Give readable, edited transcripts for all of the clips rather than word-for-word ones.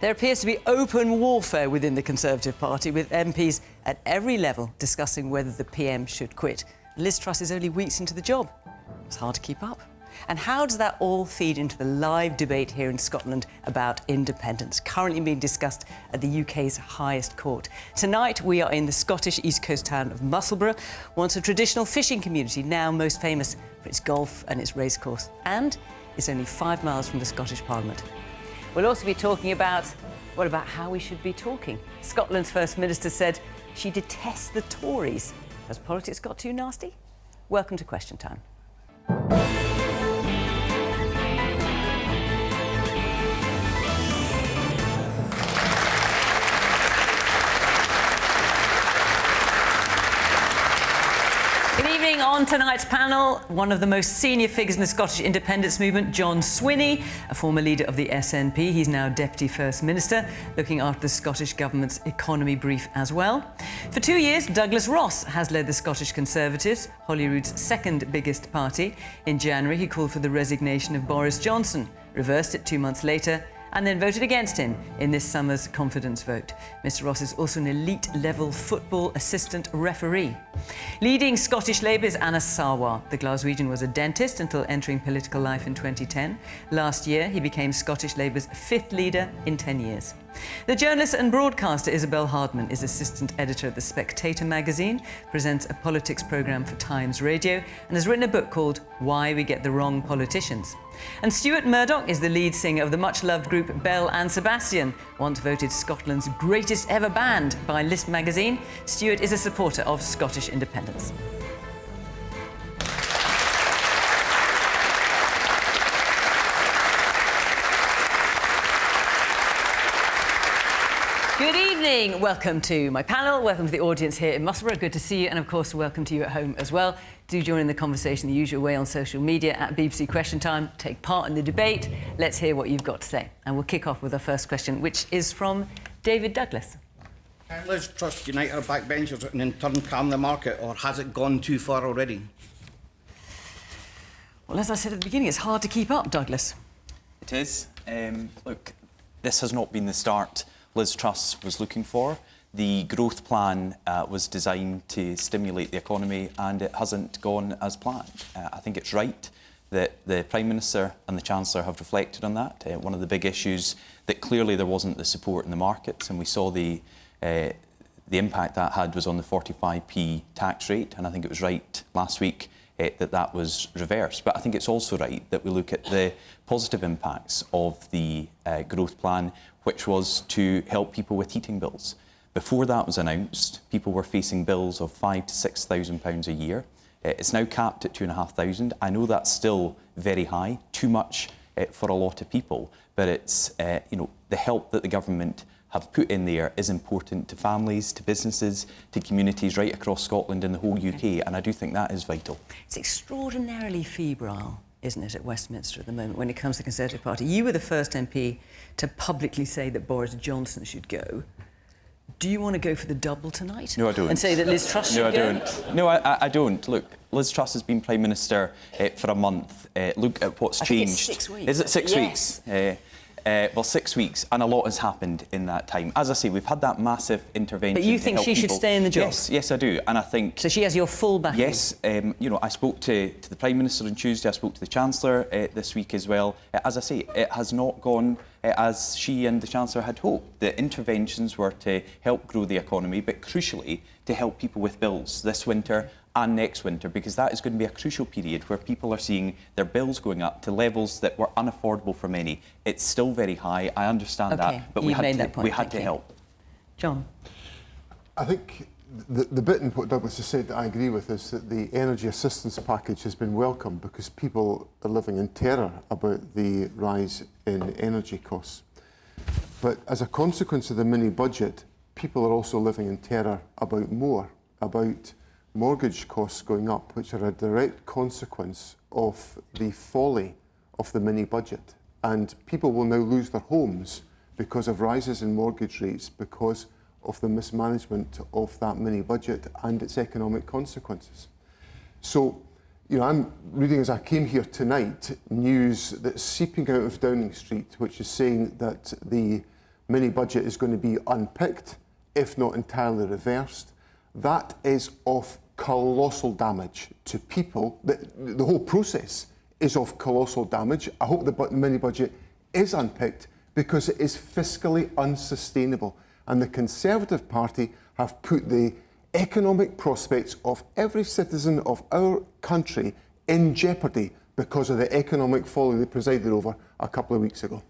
There appears to be open warfare within the Conservative Party, with MPs at every level discussing whether the PM should quit. Liz Truss is only weeks into the job. It's hard to keep up. And how does that all feed into the live debate here in Scotland about independence, currently being discussed at the UK's highest court? Tonight, we are in the Scottish east coast town of Musselburgh, once a traditional fishing community, now most famous for its golf and its racecourse. And it's only 5 miles from the Scottish Parliament. We'll also be talking about, what about how we should be talking? Scotland's First Minister said she detests the Tories. Has politics got too nasty? Welcome to Question Time. On tonight's panel, one of the most senior figures in the Scottish independence movement, John Swinney, a former leader of the SNP. He's now Deputy First Minister, looking after the Scottish Government's economy brief as well. For 2 years, Douglas Ross has led the Scottish Conservatives, Holyrood's second biggest party. In January, he called for the resignation of Boris Johnson, reversed it 2 months later, and then voted against him in this summer's confidence vote. Mr Ross is also an elite-level football assistant referee. Leading Scottish Labour is Anna Sarwar. The Glaswegian was a dentist until entering political life in 2010. Last year, he became Scottish Labour's 5th leader in 10 years. The journalist and broadcaster Isabel Hardman is assistant editor at the Spectator magazine, presents a politics programme for Times Radio, and has written a book called Why We Get the Wrong Politicians. And Stuart Murdoch is the lead singer of the much-loved group Belle and Sebastian, once voted Scotland's greatest ever band by List magazine. Stuart is a supporter of Scottish independence. Good evening. Welcome to my panel. Welcome to the audience here in Musselburgh. Good to see you. And, of course, welcome to you at home as well. Do join in the conversation the usual way on social media at BBC Question Time. Take part in the debate. Let's hear what you've got to say. And we'll kick off with our first question, which is from David Douglas. Can Liz Truss unite her backbenchers and in turn calm the market, or has it gone too far already? Well, as I said at the beginning, it's hard to keep up, Douglas. It is. Look, this has not been the start Liz Truss was looking for. The growth plan was designed to stimulate the economy, and it hasn't gone as planned. I think it's right that the Prime Minister and the Chancellor have reflected on that. One of the big issues that clearly there wasn't the support in the markets, and we saw the impact that had was on the 45p tax rate, and I think it was right last week that was reversed. But I think it's also right that we look at the positive impacts of the growth plan, which was to help people with heating bills. Before that was announced, people were facing bills of £5,000 to £6,000 a year. It's now capped at £2,500. I know that's still very high, too much for a lot of people, but it's the help that the government have put in there is important to families, to businesses, to communities right across Scotland and the whole UK, and I do think that is vital. It's extraordinarily febrile, isn't it, at Westminster at the moment when it comes to the Conservative Party? You were the first MP to publicly say that Boris Johnson should go. Do you want to go for the double tonight? No, I don't. And say that Liz Truss should go? No, I don't. Look, Liz Truss has been Prime Minister for a month. Look at what's changed. I think it's 6 weeks. Is it 6 yes. weeks? Well, 6 weeks, and a lot has happened in that time. As I say, we've had that massive intervention. But you think she should stay in the job? Yes, I do, and I think... So she has your full backing? Yes, I spoke to the Prime Minister on Tuesday, I spoke to the Chancellor this week as well. As I say, it has not gone as she and the Chancellor had hoped. The interventions were to help grow the economy, but crucially, to help people with bills this winter and next winter, because that is going to be a crucial period where people are seeing their bills going up to levels that were unaffordable for many. It's still very high, I understand that, but we had to help. John? I think the bit in what Douglas has said that I agree with is that the energy assistance package has been welcome because people are living in terror about the rise in energy costs. But as a consequence of the mini-budget, people are also living in terror about mortgage costs going up, which are a direct consequence of the folly of the mini-budget. And people will now lose their homes because of rises in mortgage rates, because of the mismanagement of that mini-budget and its economic consequences. So, I'm reading as I came here tonight news that's seeping out of Downing Street, which is saying that the mini-budget is going to be unpicked, if not entirely reversed. That is of colossal damage to people. The whole process is of colossal damage. I hope the mini-budget is unpicked because it is fiscally unsustainable. And the Conservative Party have put the economic prospects of every citizen of our country in jeopardy because of the economic folly they presided over a couple of weeks ago.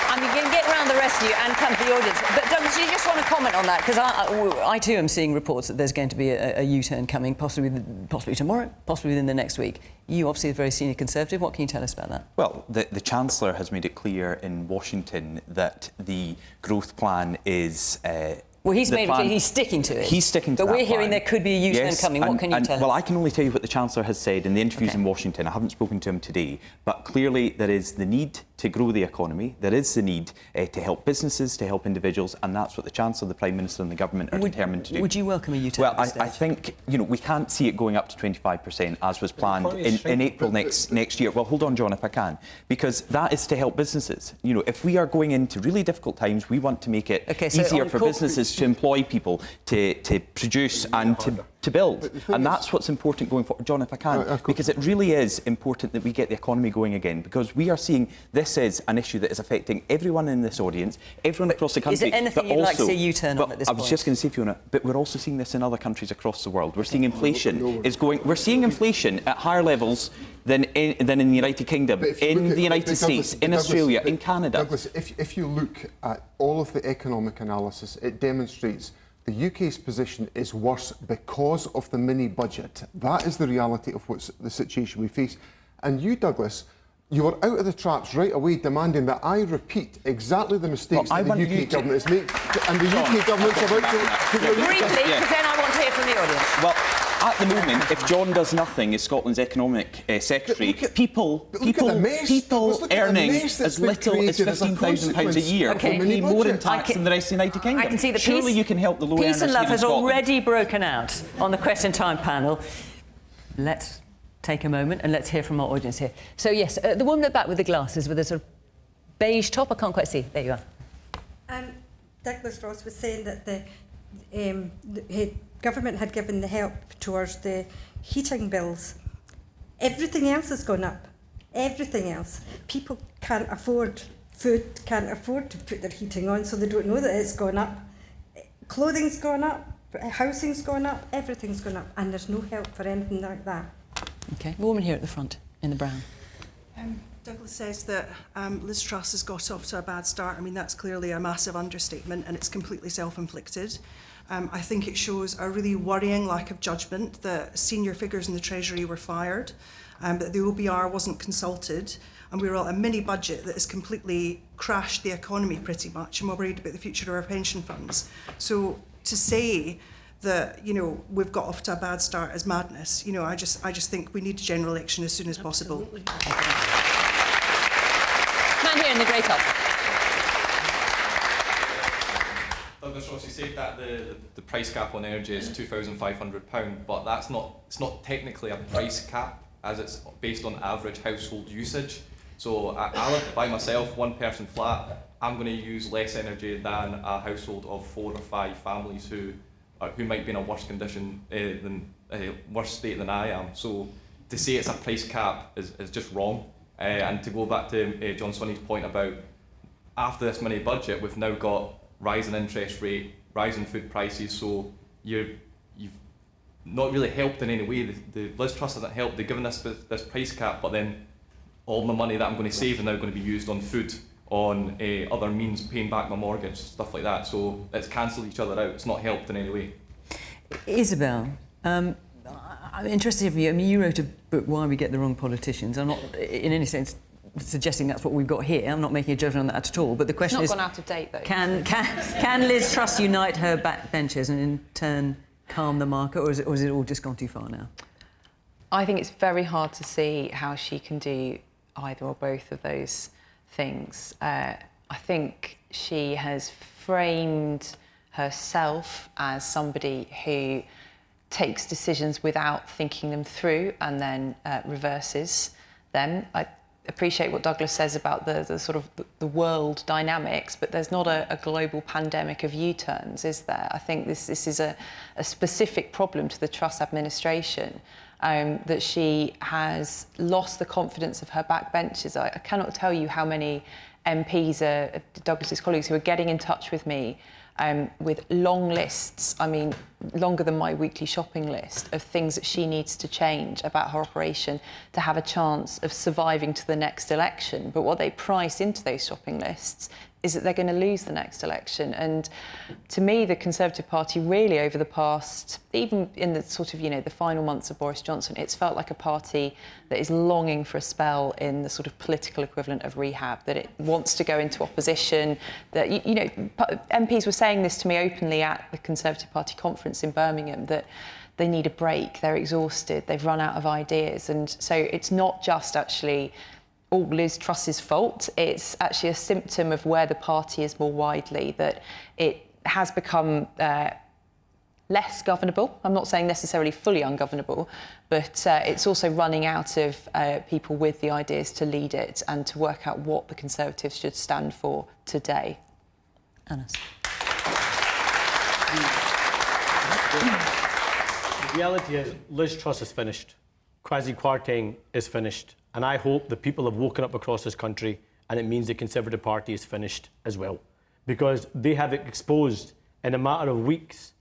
I'm going to get round the rest of you and come to the audience. But Douglas, you just want to comment on that? Because I too am seeing reports that there's going to be a U-turn coming, possibly tomorrow, possibly within the next week. You obviously are a very senior Conservative. What can you tell us about that? Well, the Chancellor has made it clear in Washington that the growth plan is... well, he's made it clear he's sticking to it. He's sticking to that But we're hearing plan. there could be a U-turn coming. What can you tell us? Well, I can only tell you what the Chancellor has said in the interviews in Washington. I haven't spoken to him today. But clearly there is the need to grow the economy. There is the need to help businesses, to help individuals. And that's what the Chancellor, the Prime Minister and the Government are determined to do. Would you welcome a U-turn? Well, I think, you know, we can't see it going up to 25% as was planned in April next year. Well, hold on, John, if I can. Because that is to help businesses. You know, if we are going into really difficult times, we want to make it easier for businesses to employ people, to produce and to build. And that's what's important going forward. John, if I can, because it really is important that we get the economy going again, because we are seeing this is an issue that is affecting everyone in this audience, everyone across the country. Is there anything you'd like to see a U-turn on at this point? I was just going to say, Fiona, but we're also seeing this in other countries across the world. We're seeing inflation is going... We're seeing inflation at higher levels than in the United Kingdom, in the United States, in Australia, in Canada. Douglas, if you look at all of the economic analysis, it demonstrates the UK's position is worse because of the mini-budget. That is the reality of what's the situation we face. And you, Douglas, you are out of the traps right away demanding that I repeat exactly the mistakes that the UK government has made. And the UK government's about to... Briefly, because then I want to hear from the audience. Well, at the moment, if John does nothing as Scotland's economic secretary, people earning as little as £15,000 a year will pay more in tax than the rest of the United Kingdom. I can see the Surely you can help the low earners Peace and love here in has Scotland. already broken out on the Question Time panel. Let's take a moment and let's hear from our audience here. So, yes, the woman at the back with the glasses with a sort of beige top, I can't quite see. There you are. Douglas Ross was saying that the government had given the help towards the heating bills. Everything else has gone up. Everything else. People can't afford food, can't afford to put their heating on, so they don't know that it's gone up. Clothing's gone up, housing's gone up, everything's gone up, and there's no help for anything like that. OK, the woman here at the front, in the brown. Douglas says that Liz Truss has got off to a bad start. I mean, that's clearly a massive understatement, and it's completely self-inflicted. I think it shows a really worrying lack of judgment that senior figures in the Treasury were fired, that the OBR wasn't consulted, and we're at a mini-budget that has completely crashed the economy pretty much, and we're worried about the future of our pension funds. So to say that, you know, we've got off to a bad start is madness. You know, I just think we need a general election as soon as possible. Man here in the grey top. Douglas Ross, you said that the price cap on energy is £2,500, but it's not technically a price cap, as it's based on average household usage. So I live by myself, one person flat. I'm going to use less energy than a household of 4 or 5 families who might be in a worse condition worse state than I am. So to say it's a price cap is just wrong. And to go back to John Swinney's point about after this mini budget, we've now got rising interest rate, rising food prices. So you've not really helped in any way. The Liz Truss hasn't helped. They've given us this price cap, but then all the money that I'm going to save is now going to be used on food, on other means, paying back my mortgage, stuff like that. So it's cancelled each other out. It's not helped in any way. Isabel, I'm interested in you. I mean, you wrote a book, Why We Get the Wrong Politicians. I'm not, in any sense, suggesting that's what we've got here. I'm not making a judgment on that at all. But the question is... It's not gone out of date, though. Can Liz Truss unite her backbenchers and in turn calm the market, or is it all just gone too far now? I think it's very hard to see how she can do either or both of those things. I think she has framed herself as somebody who takes decisions without thinking them through and then reverses them. appreciate what Douglas says about the sort of the world dynamics, but there's not a global pandemic of U-turns, is there? I think this is a specific problem to the Truss administration, that she has lost the confidence of her backbenchers. I cannot tell you how many MPs, Douglas's colleagues, who are getting in touch with me with long lists, I mean, longer than my weekly shopping list, of things that she needs to change about her operation to have a chance of surviving to the next election. But what they price into those shopping lists is that they're going to lose the next election. And to me, the Conservative Party really over the past, even in the sort of, the final months of Boris Johnson, it's felt like a party that is longing for a spell in the sort of political equivalent of rehab, that it wants to go into opposition, that, MPs were saying this to me openly at the Conservative Party conference in Birmingham, that they need a break, they're exhausted, they've run out of ideas. And so it's not just actually all Liz Truss's fault, it's actually a symptom of where the party is more widely, that it has become less governable. I'm not saying necessarily fully ungovernable, but it's also running out of people with the ideas to lead it and to work out what the Conservatives should stand for today. Anas. The reality is Liz Truss is finished. Kwasi Kwarteng is finished. And I hope the people have woken up across this country, and it means the Conservative Party is finished as well. Because they have exposed, in a matter of weeks,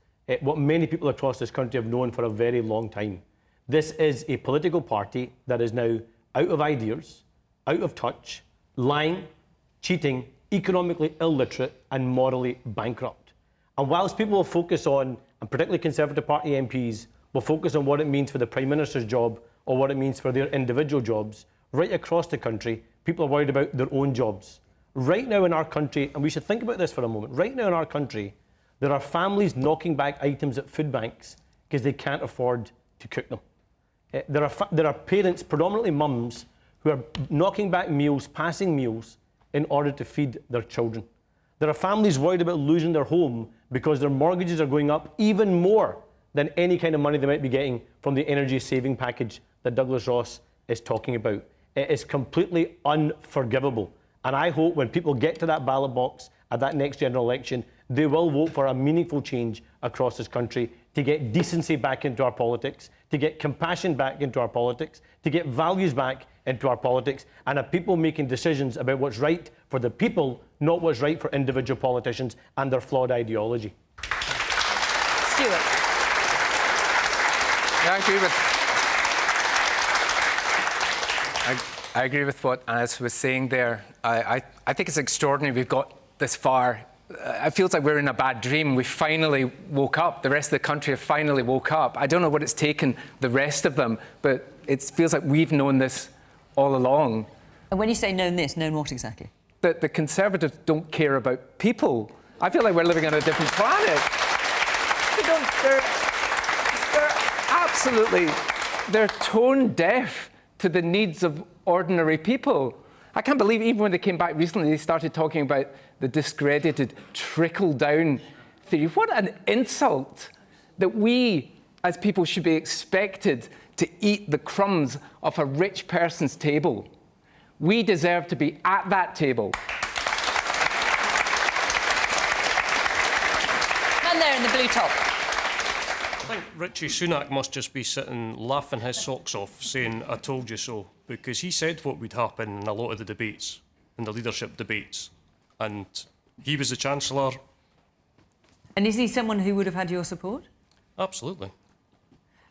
what many people across this country have known for a very long time. This is a political party that is now out of ideas, out of touch, lying, cheating, economically illiterate, and morally bankrupt. And whilst people will focus on, and particularly Conservative Party MPs, will focus on what it means for the Prime Minister's job or what it means for their individual jobs, right across the country, people are worried about their own jobs. Right now in our country, and we should think about this for a moment, right now in our country, there are families knocking back items at food banks because they can't afford to cook them. There are parents, predominantly mums, who are knocking back meals, passing meals, in order to feed their children. There are families worried about losing their home because their mortgages are going up even more than any kind of money they might be getting from the energy saving package that Douglas Ross is talking about. It is completely unforgivable. And I hope when people get to that ballot box at that next general election, they will vote for a meaningful change across this country to get decency back into our politics, to get compassion back into our politics, to get values back into our politics, and have people making decisions about what's right for the people, not what's right for individual politicians and their flawed ideology. Stuart. Yeah, I agree with what Anas was saying there. I think it's extraordinary we've got this far. It feels like we're in a bad dream. We finally woke up. The rest of the country have finally woke up. I don't know what it's taken the rest of them, but it feels like we've known this all along. And when you say known this, known what exactly? That the Conservatives don't care about people. I feel like we're living on a different planet. They're tone deaf to the needs of ordinary people. I can't believe even when they came back recently, they started talking about the discredited trickle-down theory. What an insult that we, as people, should be expected to eat the crumbs off a rich person's table. We deserve to be at that table. Man there in the blue top. I think Richie Sunak must just be sitting laughing his socks off, saying, "I told you so," because he said what would happen in a lot of the debates, in the leadership debates. And he was the Chancellor. And is he someone who would have had your support? Absolutely.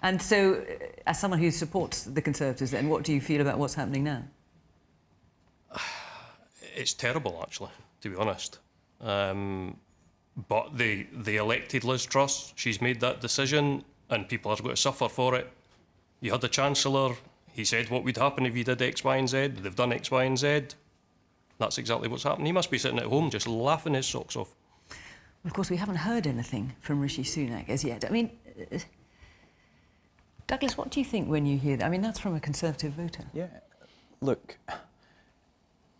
And so, as someone who supports the Conservatives, then, what do you feel about what's happening now? It's terrible, actually, to be honest. But they elected Liz Truss. She's made that decision, and people are going to suffer for it. You had the Chancellor. He said what would happen if you did X, Y and Z. They've done X, Y and Z. That's exactly what's happened. He must be sitting at home just laughing his socks off. Well, of course, we haven't heard anything from Rishi Sunak as yet. I mean, Douglas, what do you think when you hear that? I mean, that's from a Conservative voter. Yeah, look,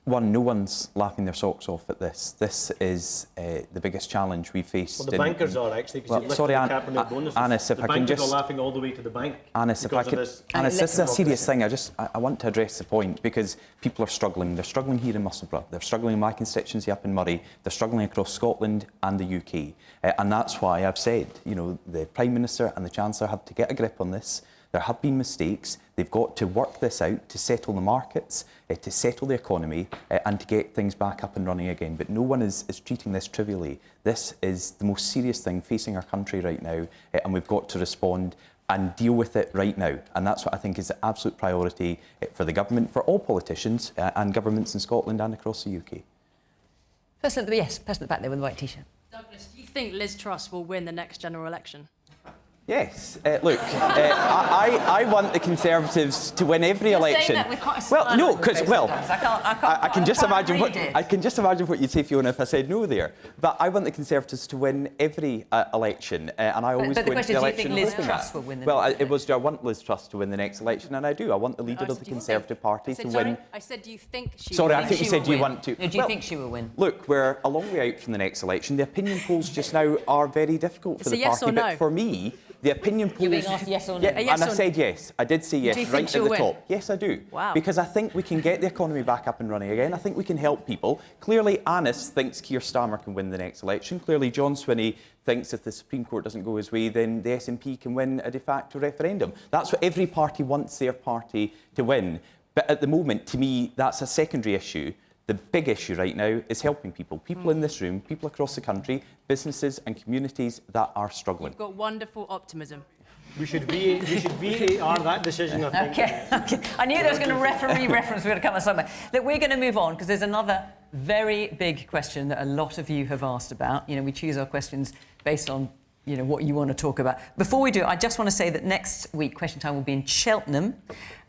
One, no one's laughing their socks off at this. This is the biggest challenge we faced. Well, the bankers are actually, because you've lifted sorry, the cap on their bonuses. Anis, if the I can bankers just... are laughing all the way to the bank. Anis, if I can... Anis, this is a serious thing. I want to address the point, because people are struggling. They're struggling here in Musselburgh. They're struggling in my constituency up in Murray. They're struggling across Scotland and the UK. And that's why I've said, you know, the Prime Minister and the Chancellor have to get a grip on this. There have been mistakes. They've got to work this out to settle the markets, to settle the economy, and to get things back up and running again. But no one is treating this trivially. This is the most serious thing facing our country right now, and we've got to respond and deal with it right now. And that's what I think is the absolute priority for the government, for all politicians and governments in Scotland and across the UK. Person at the back there with the white T-shirt. Douglas, do you think Liz Truss will win the next general election? Yes. Look, I want the Conservatives to win every election. Saying that with quite a smile well, no, on your because face, well, Douglas. I can just imagine read it. I can just imagine what you'd say, Fiona, if I said no there. But I want the Conservatives to win every election, and I always but the go into question the is, do you election think Liz hoping Truss that. will win the Well, next it was, do I want Liz Truss to win the next election? And I do. I want the leader of the Conservative Party to win. I said, do you think she Sorry, will I win? think you said you want to. No, do you think she will win? Look, we're a long way out from the next election. The opinion polls just now are very difficult for It's the a yes party. or no? But for me, the opinion polls... You're being asked yes or no? Yeah, A yes and I or said yes. I did say yes Do you think right at she'll the win? top. Yes, I do. Wow. Because I think we can get the economy back up and running again. I think we can help people. Clearly, Anis thinks Keir Starmer can win the next election. Clearly, John Swinney thinks if the Supreme Court doesn't go his way, then the SNP can win a de facto referendum. That's what every party wants their party to win. But at the moment, to me, that's a secondary issue. The big issue right now is helping people. People in this room, people across the country, businesses and communities that are struggling. You've got wonderful optimism. We should VAR that decision, I think. Okay. I knew there was going to referee reference. We're going to come at somewhere. Look, we're going to move on because there's another very big question that a lot of you have asked about. You know, we choose our questions based on, you know, what you want to talk about. Before we do, I just want to say that next week, Question Time will be in Cheltenham,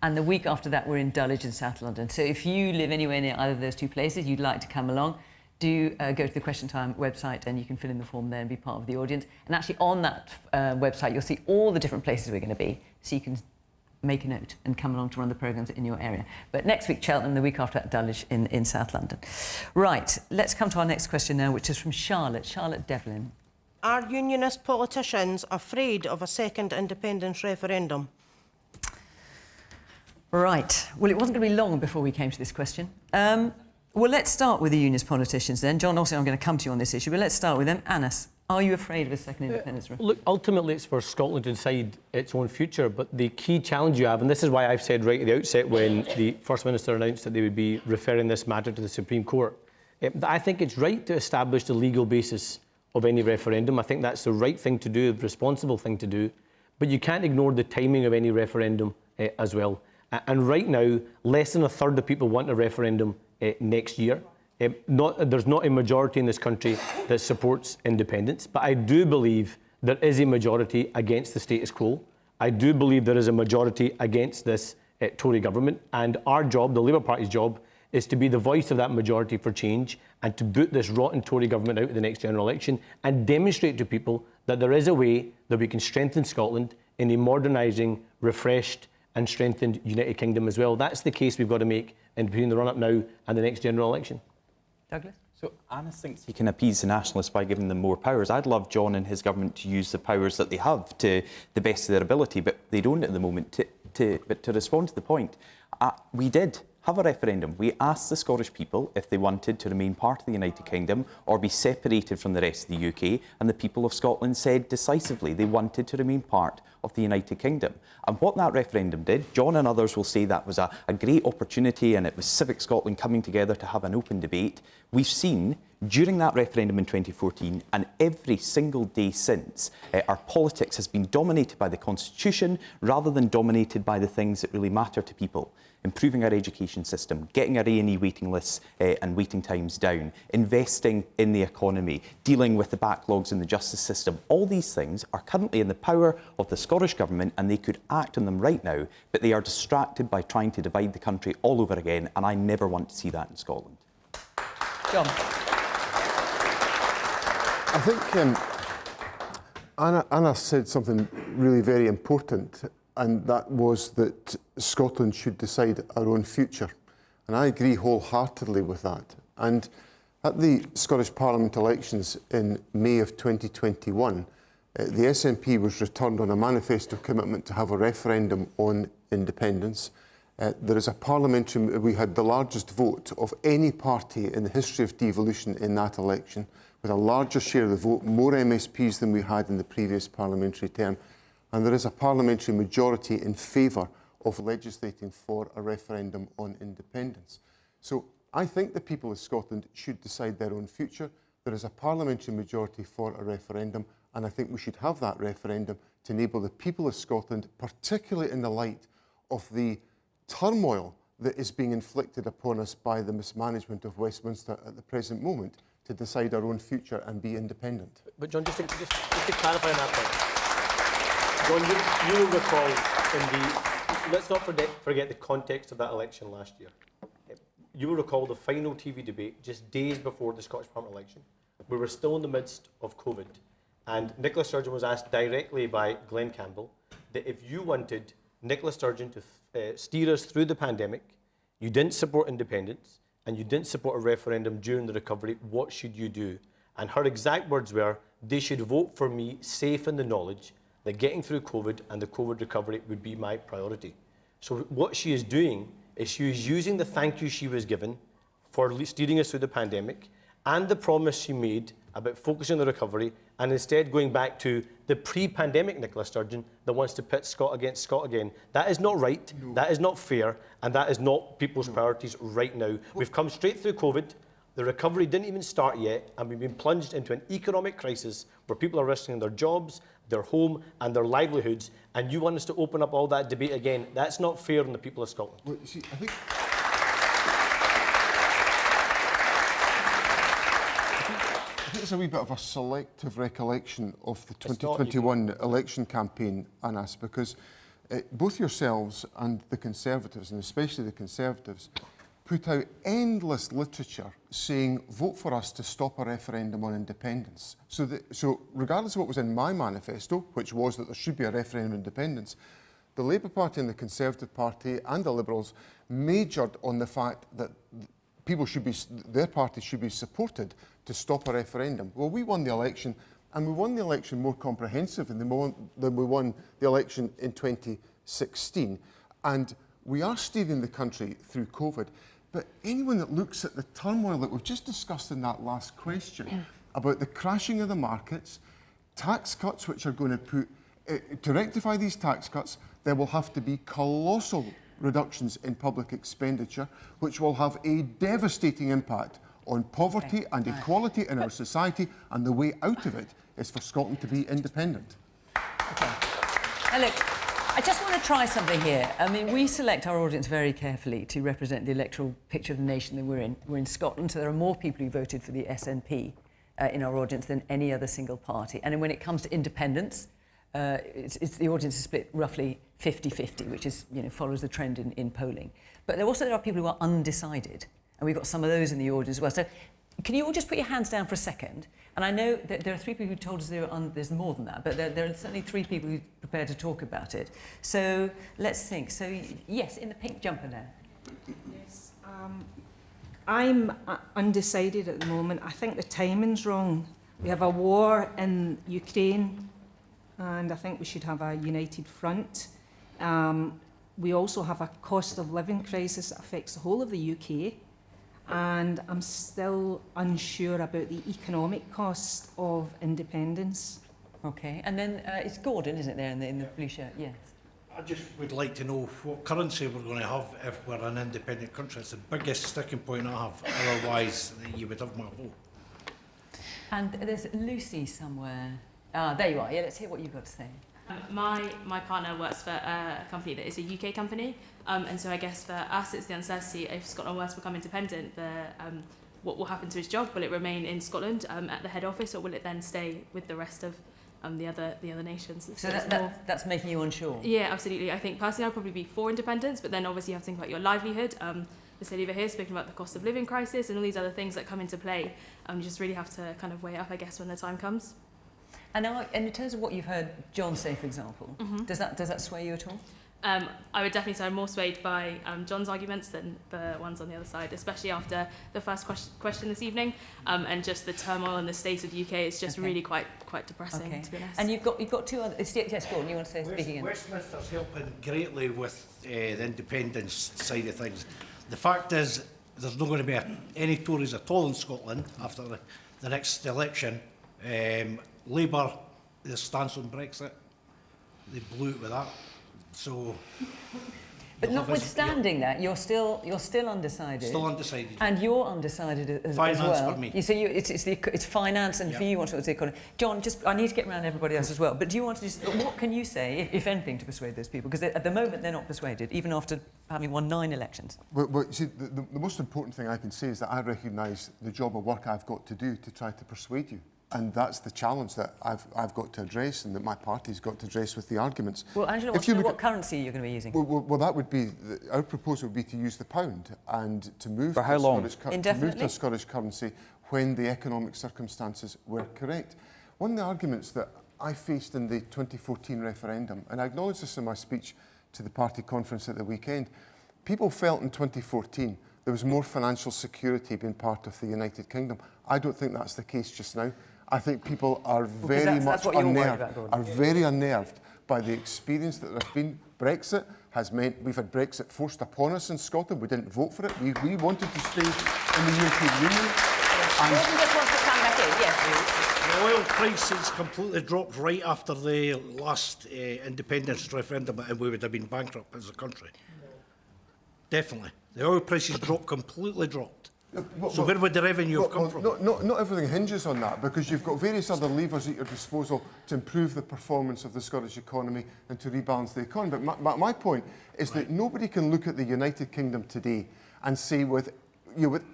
and the week after that, we're in Dulwich in South London. So if you live anywhere near either of those two places, you'd like to come along, do go to the Question Time website and you can fill in the form there and be part of the audience. And actually on that website, you'll see all the different places we're going to be, so you can make a note and come along to run the programmes in your area. But next week, Cheltenham, the week after that, Dulwich in South London. Right, let's come to our next question now, which is from Charlotte Devlin. Are Unionist politicians afraid of a second independence referendum? Right. Well, it wasn't going to be long before we came to this question. Well, let's start with the Unionist politicians then. John, also, I'm going to come to you on this issue, but let's start with them. Anis, are you afraid of a second independence referendum? Look, ultimately, it's for Scotland to decide its own future, but the key challenge you have, and this is why I've said right at the outset when the First Minister announced that they would be referring this matter to the Supreme Court, that I think it's right to establish the legal basis of any referendum. I think that's the right thing to do, the responsible thing to do, but you can't ignore the timing of any referendum as well. And right now, less than a third of people want a referendum next year. There's not a majority in this country that supports independence, but I do believe there is a majority against the status quo. I do believe there is a majority against this Tory government, and our job, the Labour Party's job, is to be the voice of that majority for change and to boot this rotten Tory government out of the next general election and demonstrate to people that there is a way that we can strengthen Scotland in a modernising, refreshed and strengthened United Kingdom as well. That's the case we've got to make in between the run-up now and the next general election. Douglas? So Anis thinks he can appease the nationalists by giving them more powers. I'd love John and his government to use the powers that they have to the best of their ability, but they don't at the moment. But to respond to the point, we did have a referendum. We asked the Scottish people if they wanted to remain part of the United Kingdom or be separated from the rest of the UK, and the people of Scotland said decisively they wanted to remain part of the United Kingdom. And what that referendum did, John and others will say that was a great opportunity and it was Civic Scotland coming together to have an open debate. We've seen during that referendum in 2014 and every single day since, our politics has been dominated by the Constitution rather than dominated by the things that really matter to people. Improving our education system, getting our A&E waiting lists and waiting times down, investing in the economy, dealing with the backlogs in the justice system. All these things are currently in the power of the Scottish Government and they could act on them right now, but they are distracted by trying to divide the country all over again, and I never want to see that in Scotland. John? I think Anna said something really very important, and that was that Scotland should decide our own future. And I agree wholeheartedly with that. And at the Scottish Parliament elections in May of 2021, the SNP was returned on a manifesto commitment to have a referendum on independence. There is a parliamentary, we had the largest vote of any party in the history of devolution in that election, with a larger share of the vote, more MSPs than we had in the previous parliamentary term. And there is a parliamentary majority in favour of legislating for a referendum on independence. So I think the people of Scotland should decide their own future. There is a parliamentary majority for a referendum, and I think we should have that referendum to enable the people of Scotland, particularly in the light of the turmoil that is being inflicted upon us by the mismanagement of Westminster at the present moment, to decide our own future and be independent. But John, just to clarify on that point, John, you will recall let's not forget the context of that election last year. You will recall the final TV debate just days before the Scottish Parliament election. We were still in the midst of COVID, and Nicola Sturgeon was asked directly by Glenn Campbell that if you wanted Nicola Sturgeon to steer us through the pandemic, you didn't support independence, and you didn't support a referendum during the recovery, what should you do? And her exact words were, they should vote for me safe in the knowledge that getting through COVID and the COVID recovery would be my priority. So what she is doing is she is using the thank you she was given for steering us through the pandemic and the promise she made about focusing on the recovery, and instead going back to the pre-pandemic Nicola Sturgeon that wants to pit Scot against Scot again. That is not right, that is not fair, and that is not people's priorities right now. We've come straight through COVID, the recovery didn't even start yet, and we've been plunged into an economic crisis where people are risking their jobs, their home and their livelihoods, and you want us to open up all that debate again. That's not fair on the people of Scotland. Well, you see, I think it's a wee bit of a selective recollection of the 2021 election campaign, Anas, because both yourselves and the Conservatives, and especially the Conservatives, put out endless literature saying, vote for us to stop a referendum on independence. So regardless of what was in my manifesto, which was that there should be a referendum on independence, the Labour Party and the Conservative Party and the Liberals majored on the fact that people should be, their parties should be supported to stop a referendum. Well, we won the election, and we won the election more comprehensively than we won the election in 2016. And we are steering the country through COVID. But anyone that looks at the turmoil that we've just discussed in that last question about the crashing of the markets, tax cuts which are going to put, to rectify these tax cuts, there will have to be colossal reductions in public expenditure, which will have a devastating impact on poverty and equality in our society, and the way out of it is for Scotland to be independent. Okay. Now look, I just want to try something here. I mean, we select our audience very carefully to represent the electoral picture of the nation that we're in. We're in Scotland, so there are more people who voted for the SNP in our audience than any other single party. And when it comes to independence, the audience is split roughly 50-50, which is, follows the trend in polling. But there are people who are undecided, and we've got some of those in the audience as well. So can you all just put your hands down for a second? And I know that there are 3 people who told us there's more than that, but there are certainly 3 people who are prepared to talk about it. So let's think. So yes, in the pink jumper there. Yes, I'm undecided at the moment. I think the timing's wrong. We have a war in Ukraine, and I think we should have a united front. We also have a cost of living crisis that affects the whole of the UK. And I'm still unsure about the economic cost of independence. Okay, and then it's Gordon, isn't it, there in the blue shirt? Yes. I just would like to know what currency we're going to have if we're an independent country. It's the biggest sticking point I have. Otherwise, you would have my vote. And there's Lucy somewhere. Ah, there you are. Yeah, let's hear what you've got to say. My partner works for a company that is a UK company, and so I guess for us it's the uncertainty if Scotland were to become independent, what will happen to his job? Will it remain in Scotland at the head office, or will it then stay with the rest of the other nations? So that's making you unsure? Yeah, absolutely. I think personally I'd probably be for independence, but then obviously you have to think about your livelihood. The city over here speaking about the cost of living crisis and all these other things that come into play. You just really have to kind of weigh up, I guess, when the time comes. And now, in terms of what you've heard John say, for example, does that sway you at all? I would definitely say I'm more swayed by John's arguments than the ones on the other side, especially after the first question this evening, and just the turmoil in the state of the UK is just really quite depressing, to be honest. And you've got two other... Yes, Gordon, you want to say speaking in? Westminster's helping greatly with the independence side of things. The fact is, there's not going to be any Tories at all in Scotland after the next election. Labour, their stance on Brexit, they blew it with that. So, but notwithstanding that, you're still undecided. Still undecided. And you're undecided as finance well. For me. You say it's finance, and for you, what was the economy? John, I need to get around everybody else as well. But do you want to just what can you say, if anything, to persuade those people? Because at the moment they're not persuaded, even after having won 9 elections. Well, see, the most important thing I can say is that I recognise the job of work I've got to do to try to persuade you. And that's the challenge that I've got to address and that my party's got to address with the arguments. Well, Angela wants to know what currency you're going to be using. Well, that would be... Our proposal would be to use the pound and to move... For how long? To move to a Scottish currency when the economic circumstances were correct. One of the arguments that I faced in the 2014 referendum, and I acknowledged this in my speech to the party conference at the weekend, people felt in 2014 there was more financial security being part of the United Kingdom. I don't think that's the case just now. I think people are very unnerved by the experience that there's been. Brexit has meant we've had Brexit forced upon us in Scotland. We didn't vote for it. We wanted to stay in the European Union. Gordon just wants to come back in. Yes. The oil prices completely dropped right after the last independence referendum, and we would have been bankrupt as a country. Definitely. The oil prices completely dropped. So where would the revenue have come from? Not everything hinges on that, because you've got various other levers at your disposal to improve the performance of the Scottish economy and to rebalance the economy. But my point is that nobody can look at the United Kingdom today and say with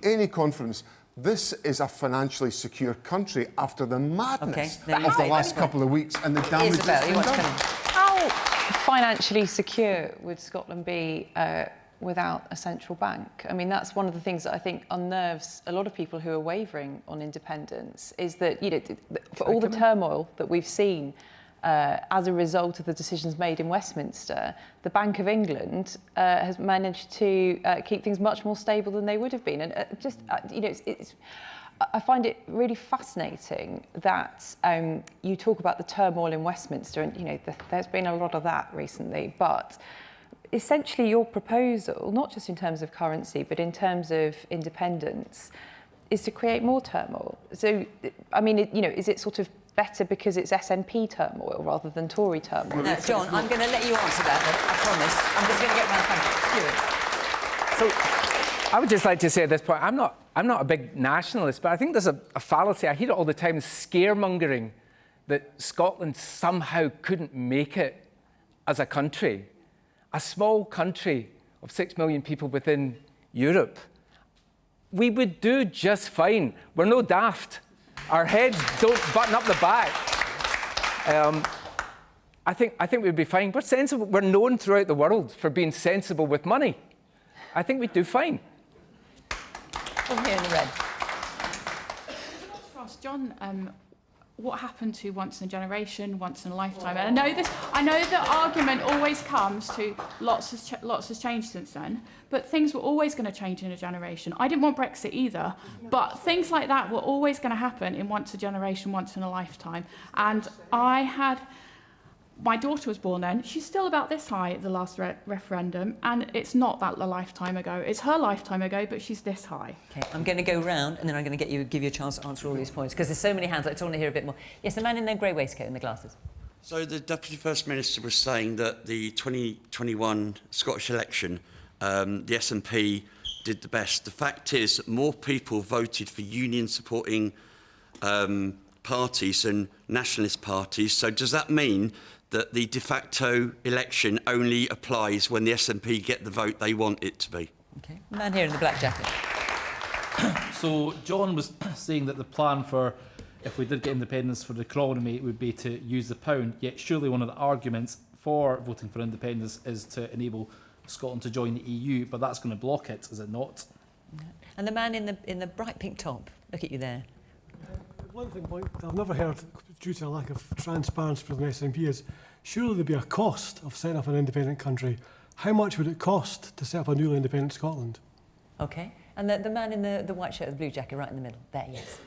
any confidence, this is a financially secure country after the madness of the last couple of weeks and the damage that's been done. How financially secure would Scotland be without a central bank? I mean, that's one of the things that I think unnerves a lot of people who are wavering on independence, is that, for all the turmoil that we've seen as a result of the decisions made in Westminster, the Bank of England has managed to keep things much more stable than they would have been. And I find it really fascinating that you talk about the turmoil in Westminster, and there's been a lot of that recently, but essentially your proposal, not just in terms of currency, but in terms of independence, is to create more turmoil. So, I mean, is it sort of better because it's SNP turmoil rather than Tory turmoil? John, I'm going to let you answer that, I promise. I'm just going to get round to Stuart. So, I would just like to say at this point, I'm not a big nationalist, but I think there's a fallacy. I hear it all the time, scaremongering, that Scotland somehow couldn't make it as a country. A small country of 6 million people within Europe, we would do just fine. We're no daft. Our heads don't button up the back. I think we'd be fine. We're sensible. We're known throughout the world for being sensible with money. I think we'd do fine. Over here in the red. Ross, John, what happened to once in a generation, once in a lifetime? And I know the argument always comes to lots has changed since then, but things were always going to change in a generation. I didn't want Brexit either, but things like that were always going to happen in once a generation, once in a lifetime. And my daughter was born then. She's still about this high at the last referendum, and it's not that a lifetime ago. It's her lifetime ago, but she's this high. Okay, I'm going to go round, and then I'm going to give you a chance to answer all these points, because there's so many hands. I just want to hear a bit more. Yes, the man in the grey waistcoat and the glasses. So the Deputy First Minister was saying that the 2021 Scottish election, the SNP did the best. The fact is that more people voted for union-supporting parties and nationalist parties. So does that mean that the de facto election only applies when the SNP get the vote they want it to be? Okay, man here in the black jacket. So John was saying that the plan for, if we did get independence for the economy, would be to use the pound, yet surely one of the arguments for voting for independence is to enable Scotland to join the EU, but that's going to block it, is it not? And the man in the bright pink top, look at you there. One thing I've never heard, due to a lack of transparency from the SNP, is surely there'd be a cost of setting up an independent country. How much would it cost to set up a newly independent Scotland? OK. And the man in the white shirt with the blue jacket right in the middle. There, yes.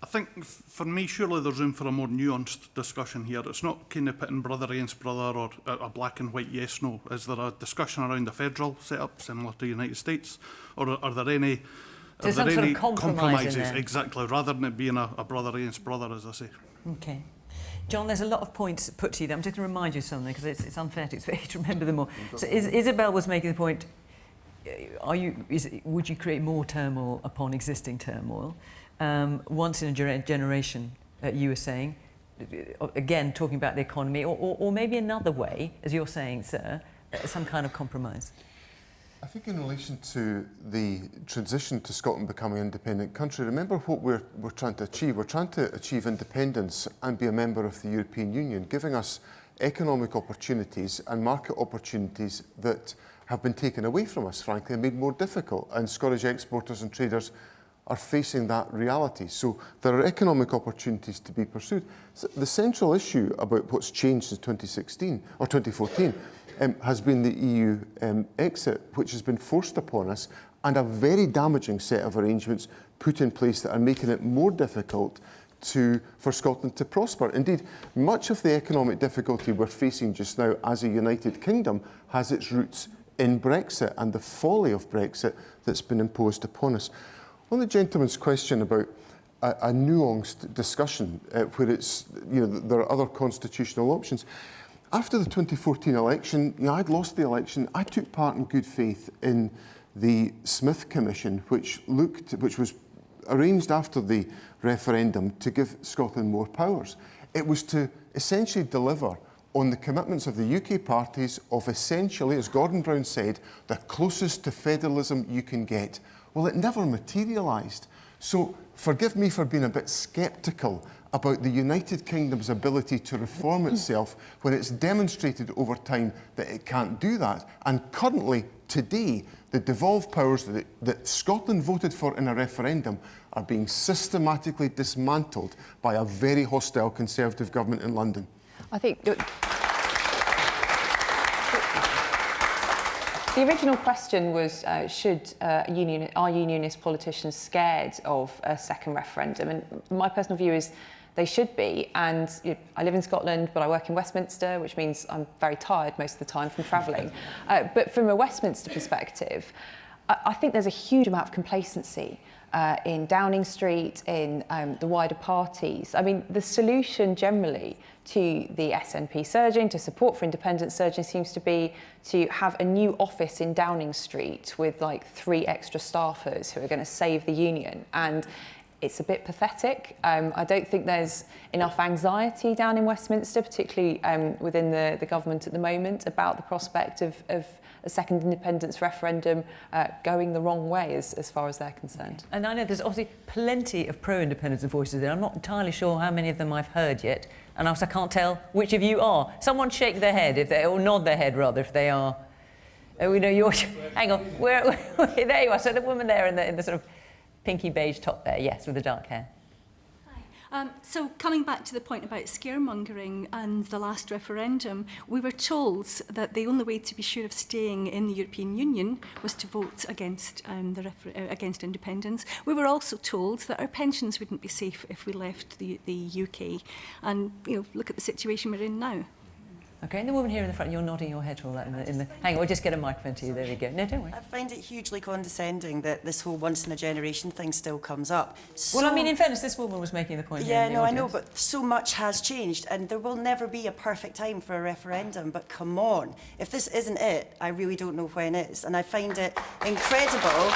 I think for me, surely there's room for a more nuanced discussion here. It's not kind of pitting brother against brother or a black and white yes-no. Is there a discussion around a federal setup similar to the United States? Or are there any, compromises? Exactly, rather than it being a brother against brother, as I say. OK. John, there's a lot of points put to you. I'm just going to remind you of something, because it's unfair to expect you to remember them all. So Isabel was making the point, would you create more turmoil upon existing turmoil? Once in a generation, you were saying, again, talking about the economy, or maybe another way, as you're saying, sir, some kind of compromise? I think in relation to the transition to Scotland becoming an independent country, remember what we're trying to achieve. We're trying to achieve independence and be a member of the European Union, giving us economic opportunities and market opportunities that have been taken away from us, frankly, and made more difficult. And Scottish exporters and traders are facing that reality. So there are economic opportunities to be pursued. So the central issue about what's changed since 2016 or 2014 has been the EU exit, which has been forced upon us, and a very damaging set of arrangements put in place that are making it more difficult for Scotland to prosper. Indeed, much of the economic difficulty we're facing just now as a United Kingdom has its roots in Brexit and the folly of Brexit that's been imposed upon us. On the gentleman's question about a nuanced discussion where it's, there are other constitutional options. After the 2014 election, I'd lost the election. I took part in good faith in the Smith Commission, which was arranged after the referendum to give Scotland more powers. It was to essentially deliver on the commitments of the UK parties of essentially, as Gordon Brown said, the closest to federalism you can get. Well, it never materialised. So forgive me for being a bit sceptical about the United Kingdom's ability to reform itself when it's demonstrated over time that it can't do that. And currently, today, the devolved powers that Scotland voted for in a referendum are being systematically dismantled by a very hostile Conservative government in London. I think the original question was, are Unionist politicians scared of a second referendum? And my personal view is they should be. And I live in Scotland, but I work in Westminster, which means I'm very tired most of the time from travelling. But from a Westminster perspective, I think there's a huge amount of complacency in Downing Street, in the wider parties. I mean, the solution generally to the SNP surging, to support for independence surging, seems to be to have a new office in Downing Street with like 3 extra staffers who are going to save the union. And it's a bit pathetic. I don't think there's enough anxiety down in Westminster, particularly within the government at the moment, about the prospect of a second independence referendum going the wrong way as far as they're concerned. And I know there's obviously plenty of pro-independence voices there. I'm not entirely sure how many of them I've heard yet, and also I can't tell which of you are. Someone shake their head, or nod their head rather, if they are. Oh, we know you're. Hang on, there you are. So the woman there in the sort of pinky beige top there, yes, with the dark hair. So coming back to the point about scaremongering and the last referendum, we were told that the only way to be sure of staying in the European Union was to vote against against independence. We were also told that our pensions wouldn't be safe if we left the UK. And look at the situation we're in now. Okay, and the woman here in the front, you're nodding your head for all that hang on, we'll just get a microphone to you, there we go. No, don't worry. I find it hugely condescending that this whole once-in-a-generation thing still comes up. Well, I mean, in fairness, this woman was making the point here in the audience. I know, but so much has changed, and there will never be a perfect time for a referendum, but come on. If this isn't it, I really don't know when is, and I find it incredible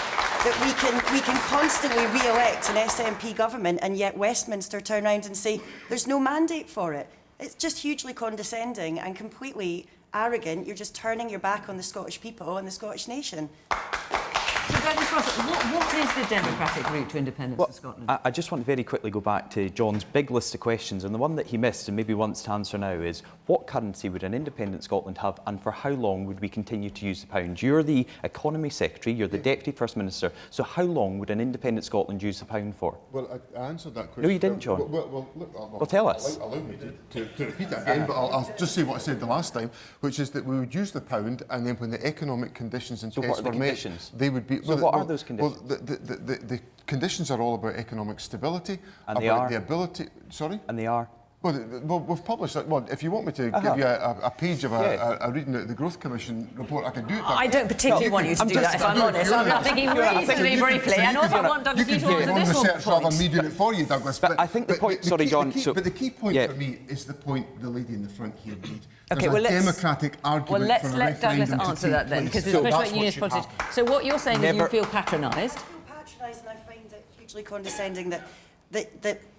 that we can constantly re-elect an SNP government, and yet Westminster turn around and say there's no mandate for it. It's just hugely condescending and completely arrogant. You're just turning your back on the Scottish people and the Scottish nation. So, Douglas Ross, what is the democratic route to independence for Scotland? I just want to very quickly go back to John's big list of questions, and the one that he missed and maybe wants to answer now is, what currency would an independent Scotland have, and for how long would we continue to use the pound? You're the Economy Secretary, you're the Deputy First Minister, so how long would an independent Scotland use the pound for? Well, I answered that question. No, you didn't, John. Well, tell us. Allow me to repeat it again, but I'll just say what I said the last time, which is that we would use the pound, and then when the economic conditions and tests were met, they would be... So what are those conditions? Well, the conditions are all about economic stability, and they about are. The ability... Sorry? And they are. Well, we've published that. Well, if you want me to give you a page of a reading out the Growth Commission report, I can do it. I don't particularly want you to do that, if I'm honest. I'm thinking reasonably briefly. And also I want Douglas to answer this one research rather than me doing it for you, Douglas. But I think the point... Sorry, John. But the key point for me is the point the lady in the front here made. Okay, well, There's a democratic argument well, let's for a let referendum Douglas answer that then, because so it's about unionist politics. So what you're saying is you feel patronised? I feel patronised, and I find it hugely condescending that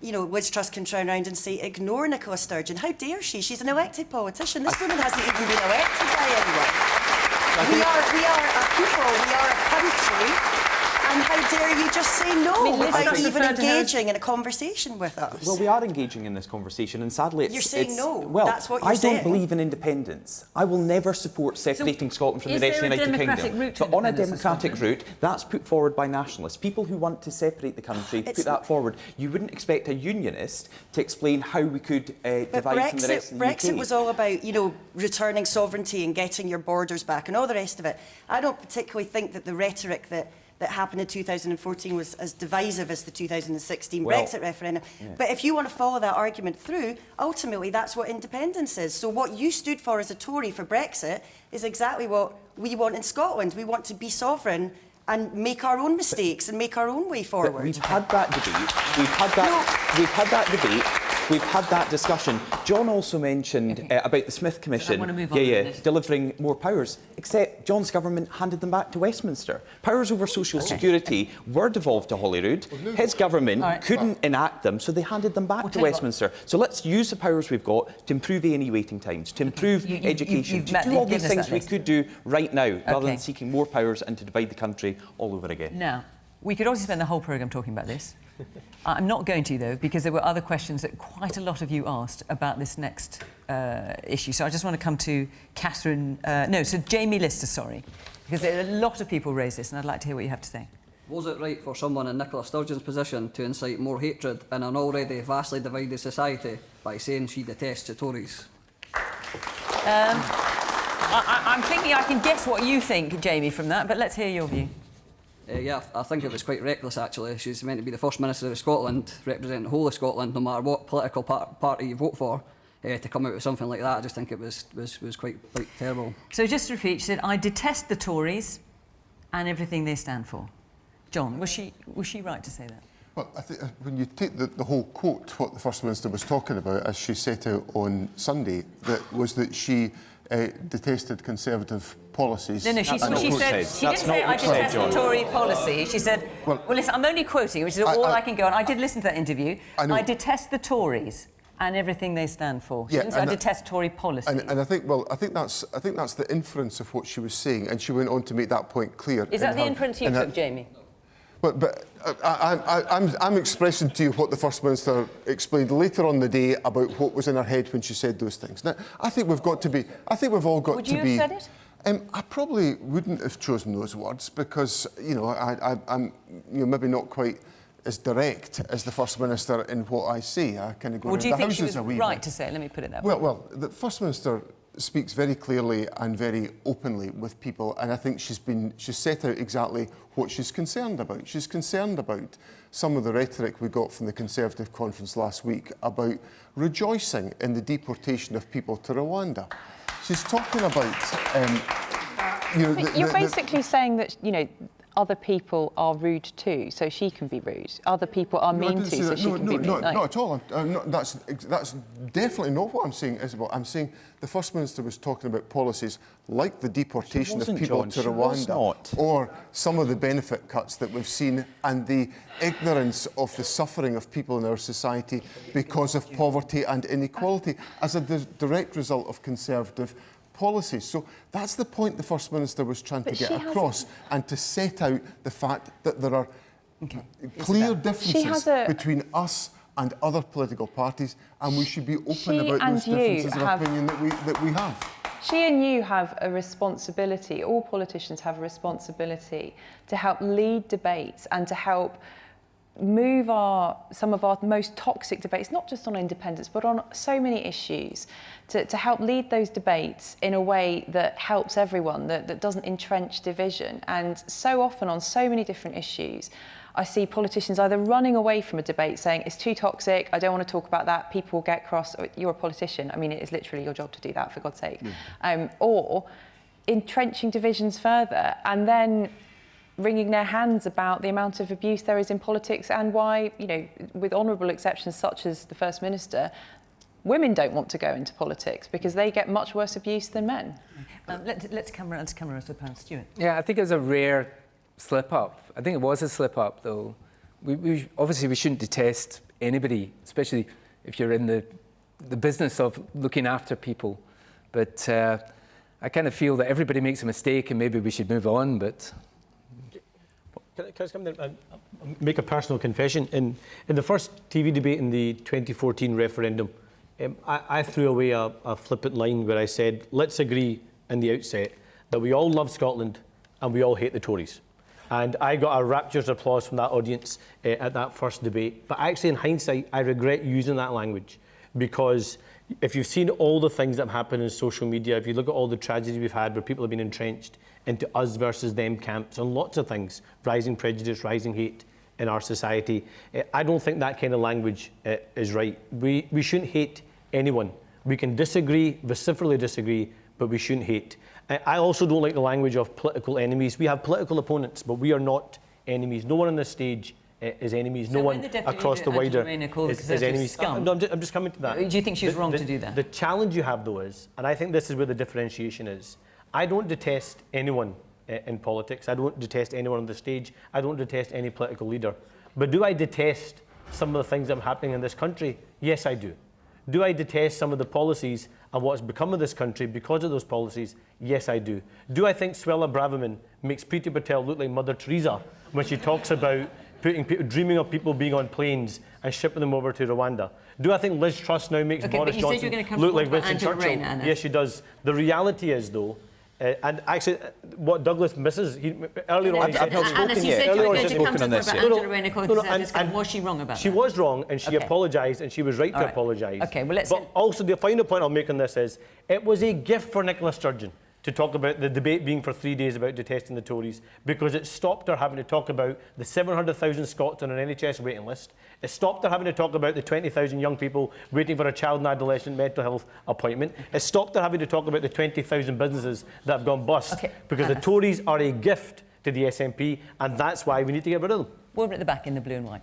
you know, Liz Truss can turn around and say, ignore Nicola Sturgeon. How dare she? She's an elected politician. This woman hasn't even been elected by anyone. We are a people, we are a country, and how dare you just say no without even engaging in a conversation with us? Well, we are engaging in this conversation, and sadly You're saying no. Well, that's what you're I saying. don't believe in independence. I will never support separating Scotland from the rest of the United Kingdom. But on a democratic route, that's put forward by nationalists. People who want to separate the country put that forward. You wouldn't expect a unionist to explain how we could divide from the rest of the UK. Brexit was all about, you know, returning sovereignty and getting your borders back and all the rest of it. I don't particularly think that the rhetoric that happened in 2014 was as divisive as the 2016 Brexit referendum. Yeah. But if you want to follow that argument through, ultimately that's what independence is. So what you stood for as a Tory for Brexit is exactly what we want in Scotland. We want to be sovereign and make our own mistakes and make our own way forward. But we've had that debate. We've had that debate. We've had that discussion. John also mentioned about the Smith Commission, delivering more powers, except John's government handed them back to Westminster. Powers over social security were devolved to Holyrood. His government couldn't enact them, so they handed them back to Westminster. So let's use the powers we've got to improve A&E waiting times, to improve education, to do all these things we could do right now, rather than seeking more powers and to divide the country all over again. Now, we could also spend the whole programme talking about this. I'm not going to, though, because there were other questions that quite a lot of you asked about this next issue. So I just want to come to Catherine... Jamie Lister, sorry, because a lot of people raised this, and I'd like to hear what you have to say. Was it right for someone in Nicola Sturgeon's position to incite more hatred in an already vastly divided society by saying she detests the Tories? I'm thinking I can guess what you think, Jamie, from that, but let's hear your view. Yeah, I think it was quite reckless, actually. She's meant to be the First Minister of Scotland, representing the whole of Scotland, no matter what political party you vote for. To come out with something like that, I just think it was quite terrible. So just to repeat, she said, I detest the Tories and everything they stand for. John, was she right to say that? Well, I think when you take the whole quote, what the First Minister was talking about, as she set out on Sunday, that she detested Conservative policies. No, she didn't say I detest the Tory policy. She said, well, listen, I'm only quoting, which is all I can go on. I did listen to that interview. I detest the Tories and everything they stand for. She didn't say I detest Tory policy. And I think that's the inference of what she was saying, and she went on to make that point clear. Is that the inference you took, Jamie? But I'm expressing to you what the First Minister explained later on the day about what was in her head when she said those things. Now, I think we've got to be... I think we've all got to be... Would you have said it? I probably wouldn't have chosen those words because, you know, I'm maybe not quite as direct as the First Minister in what I say. I kind of go Well, do you the think she houses was a wee right bit. to say it? Let me put it that way. Well, the First Minister speaks very clearly and very openly with people, and I think she's set out exactly what she's concerned about. She's concerned about some of the rhetoric we got from the Conservative conference last week about rejoicing in the deportation of people to Rwanda. She's talking about... You're basically saying that, you know, other people are rude too, so she can be rude. Other people are mean too, so she can be mean. No, not at all. That's definitely not what I'm saying, Isabel. I'm saying the First Minister was talking about policies like the deportation of people to Rwanda, or some of the benefit cuts that we've seen, and the ignorance of the suffering of people in our society because of poverty and inequality as a direct result of Conservative policies. So that's the point the First Minister was trying to get across, and to set out the fact that there are clear differences between us and other political parties, and we should be open about those differences of opinion that we have. She and you have a responsibility, all politicians have a responsibility to help lead debates and to help move some of our most toxic debates, not just on independence, but on so many issues, to help lead those debates in a way that helps everyone, that doesn't entrench division. And so often on so many different issues, I see politicians either running away from a debate saying, it's too toxic, I don't want to talk about that, people will get cross, you're a politician. I mean, it is literally your job to do that, for God's sake. Or entrenching divisions further and then wringing their hands about the amount of abuse there is in politics and why, you know, with honourable exceptions such as the First Minister, women don't want to go into politics because they get much worse abuse than men. Let's come around to the panel. Stuart. Yeah, I think it's a rare slip-up. I think it was a slip-up, though. Obviously, we shouldn't detest anybody, especially if you're in the business of looking after people. But I kind of feel that everybody makes a mistake and maybe we should move on, but... Can I just come in and make a personal confession? In the first TV debate in the 2014 referendum, I threw away a flippant line where I said, let's agree in the outset that we all love Scotland and we all hate the Tories. And I got a rapturous applause from that audience at that first debate. But actually, in hindsight, I regret using that language because if you've seen all the things that have happened in social media, if you look at all the tragedy we've had where people have been entrenched into us versus them camps on lots of things, rising prejudice, rising hate in our society, I don't think that kind of language is right. We shouldn't hate anyone. We can disagree, vociferously disagree, but we shouldn't hate. I also don't like the language of political enemies. We have political opponents, but we are not enemies. No one on this stage is enemies. No one across the wider is enemies. Scum. No, I'm just coming to that. Do you think she was wrong to do that? The challenge you have, though, is, and I think this is where the differentiation is, I don't detest anyone in politics. I don't detest anyone on the stage. I don't detest any political leader. But do I detest some of the things that are happening in this country? Yes, I do. Do I detest some of the policies and what's become of this country because of those policies? Yes, I do. Do I think Suella Braverman makes Priti Patel look like Mother Teresa when she talks about dreaming of people being on planes and shipping them over to Rwanda? Do I think Liz Truss now makes Boris Johnson look like Winston Churchill? Yes, she does. The reality is, though, and actually, what Douglas misses earlier on, I've not spoken yet. Earlier on, spoken on this. Was she wrong about that? She was wrong, and she apologised, and she was right to apologise. Okay, well, But also, the final point I'll make on this is, it was a gift for Nicola Sturgeon to talk about the debate being for 3 days about detesting the Tories, because it stopped her having to talk about the 700,000 Scots on an NHS waiting list. It stopped her having to talk about the 20,000 young people waiting for a child and adolescent mental health appointment. It stopped her having to talk about the 20,000 businesses that have gone bust, because the Tories are a gift to the SNP, and that's why we need to get rid of them. Woman at the back in the blue and white.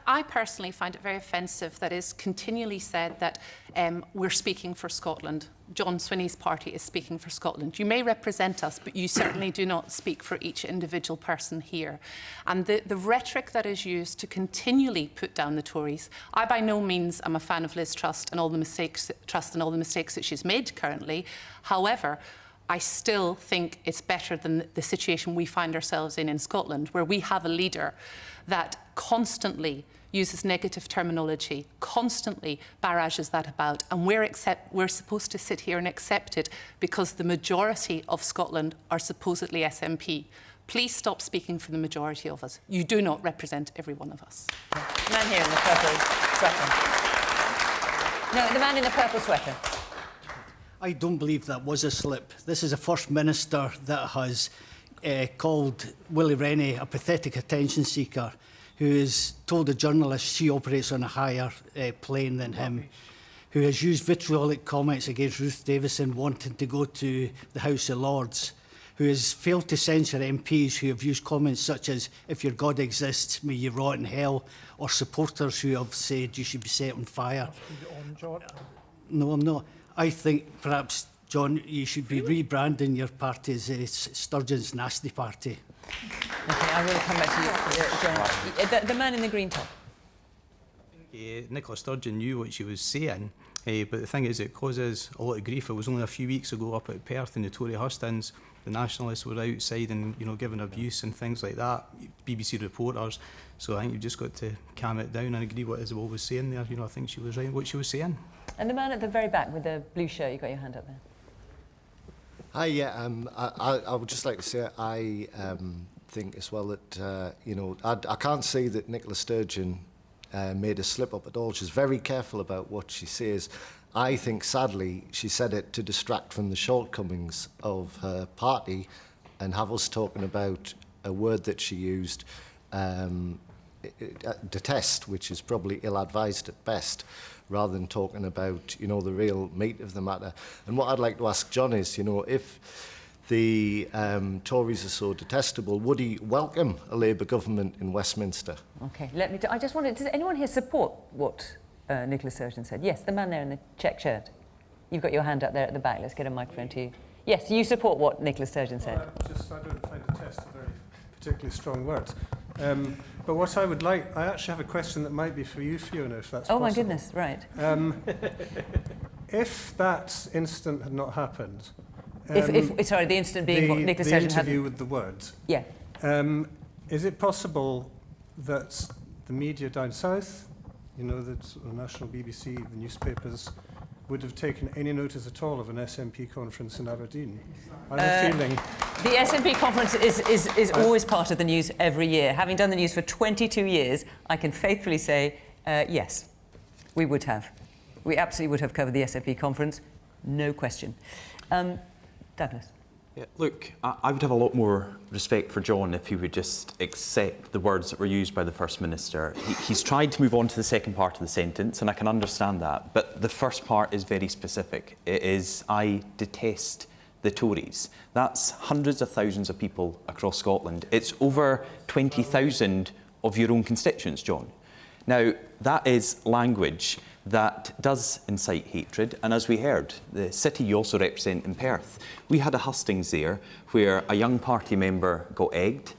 I personally find it very offensive that it's continually said that we're speaking for Scotland. John Swinney's party is speaking for Scotland. You may represent us, but you certainly do not speak for each individual person here. And the rhetoric that is used to continually put down the Tories, I by no means am a fan of Liz Truss and all the mistakes that she's made currently. However, I still think it's better than the situation we find ourselves in Scotland, where we have a leader that constantly uses negative terminology, constantly barrages that about, and we're supposed to sit here and accept it because the majority of Scotland are supposedly SNP. Please stop speaking for the majority of us. You do not represent every one of us. The man here in the purple sweater. No, the man in the purple sweater. I don't believe that was a slip. This is a First Minister that has called Willie Rennie a pathetic attention seeker, who has told a journalist she operates on a higher plane than him, who has used vitriolic comments against Ruth Davison wanting to go to the House of Lords, who has failed to censure MPs who have used comments such as, if your God exists, may you rot in hell, or supporters who have said you should be set on fire. No, I'm not. I think perhaps, John, you should be rebranding your party as Sturgeon's Nasty Party. Okay, I will come back to you, John. The man in the green top. Nicola Sturgeon knew what she was saying, But the thing is, it causes a lot of grief. It was only a few weeks ago up at Perth in the Tory hustings. The nationalists were outside and, you know, giving abuse and things like that. BBC reporters. So I think you've just got to calm it down and agree what Isabel was saying there. You know, I think she was right in what she was saying. And the man at the very back with the blue shirt, you got your hand up there. Hi, yeah, I would just like to say I think as well that, you know, I can't say that Nicola Sturgeon made a slip up at all. She's very careful about what she says. I think, sadly, she said it to distract from the shortcomings of her party and have us talking about a word that she used, detest, which is probably ill-advised at best, rather than talking about, you know, the real meat of the matter. And what I'd like to ask John is, you know, if the Tories are so detestable, would he welcome a Labour government in Westminster? OK, let me... I just wondered, does anyone here support what Nicola Sturgeon said? Yes, the man there in the check shirt. You've got your hand up there at the back. Let's get a microphone to you. Yes, you support what Nicola Sturgeon said. I don't find detest a very particularly strong word. But what I would like, I actually have a question that might be for you, Fiona, if that's possible. Oh, my goodness, right. If that incident had not happened... sorry, the incident being what Nicola Sturgeon had... The interview with the words. Yeah. Is it possible that the media down south, you know, the national BBC, the newspapers, would have taken any notice at all of an SNP conference in Aberdeen? I have a feeling... The SNP conference is always part of the news every year. Having done the news for 22 years, I can faithfully say, yes, we would have. We absolutely would have covered the SNP conference, no question. Douglas. Yeah, look, I would have a lot more respect for John if he would just accept the words that were used by the First Minister. He's tried to move on to the second part of the sentence, and I can understand that. But the first part is very specific. It is, I detest the Tories. That's hundreds of thousands of people across Scotland. It's over 20,000 of your own constituents, John. Now, that is language that does incite hatred, and as we heard, the city you also represent in Perth, we had a hustings there where a young party member got egged,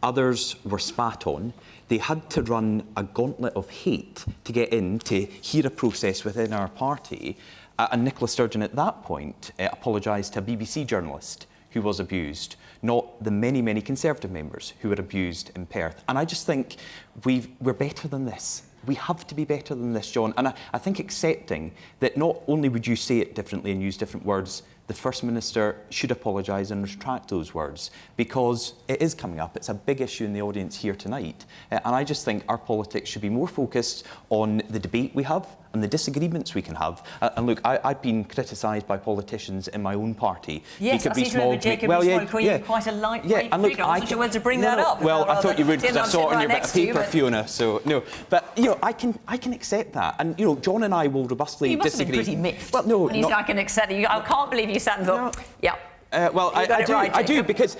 others were spat on. They had to run a gauntlet of hate to get in to hear a process within our party, and Nicola Sturgeon at that point apologised to a BBC journalist who was abused, not the many, many Conservative members who were abused in Perth. And I just think we're better than this. We have to be better than this, John. And I think accepting that not only would you say it differently and use different words, the First Minister should apologise and retract those words, because it is coming up. It's a big issue in the audience here tonight. And I just think our politics should be more focused on the debate we have and the disagreements we can have. And look, I've been criticised by politicians in my own party. Yes, I seem to remember Jacob calling you quite a lightweight figure. I wasn't sure whether to bring that up. Well, I thought you would, because I saw it on your bit of paper, Fiona. So, no. But, you know, I can accept that. And, you know, John and I will robustly you must disagree. Have been pretty miffed. Well, no. When you say I can accept it. I can't believe you sat and thought, yeah. Well, I do, because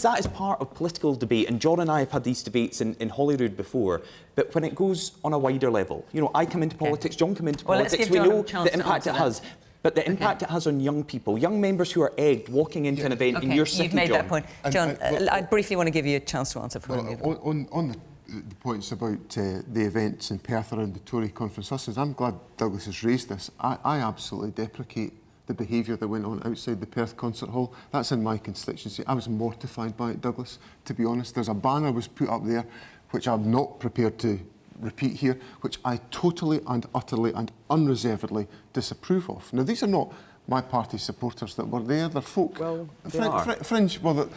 that is part of political debate, and John and I have had these debates in Holyrood before, but when it goes on a wider level, you know, I come into politics, John come into politics, we know the impact it has. But the impact it has on young people, young members who are egged walking into an event in your city, you've made John. that point. John, I briefly want to give you a chance to answer. On the points about the events in Perth around the Tory conference hustings, I'm glad Douglas has raised this. I absolutely deprecate the behaviour that went on outside the Perth concert hall. That's in my constituency. I was mortified by it, Douglas, to be honest. There's a banner was put up there, which I'm not prepared to repeat here, which I totally and utterly and unreservedly disapprove of. Now, these are not my party supporters that were there. They're folk. Well, fringe. Well,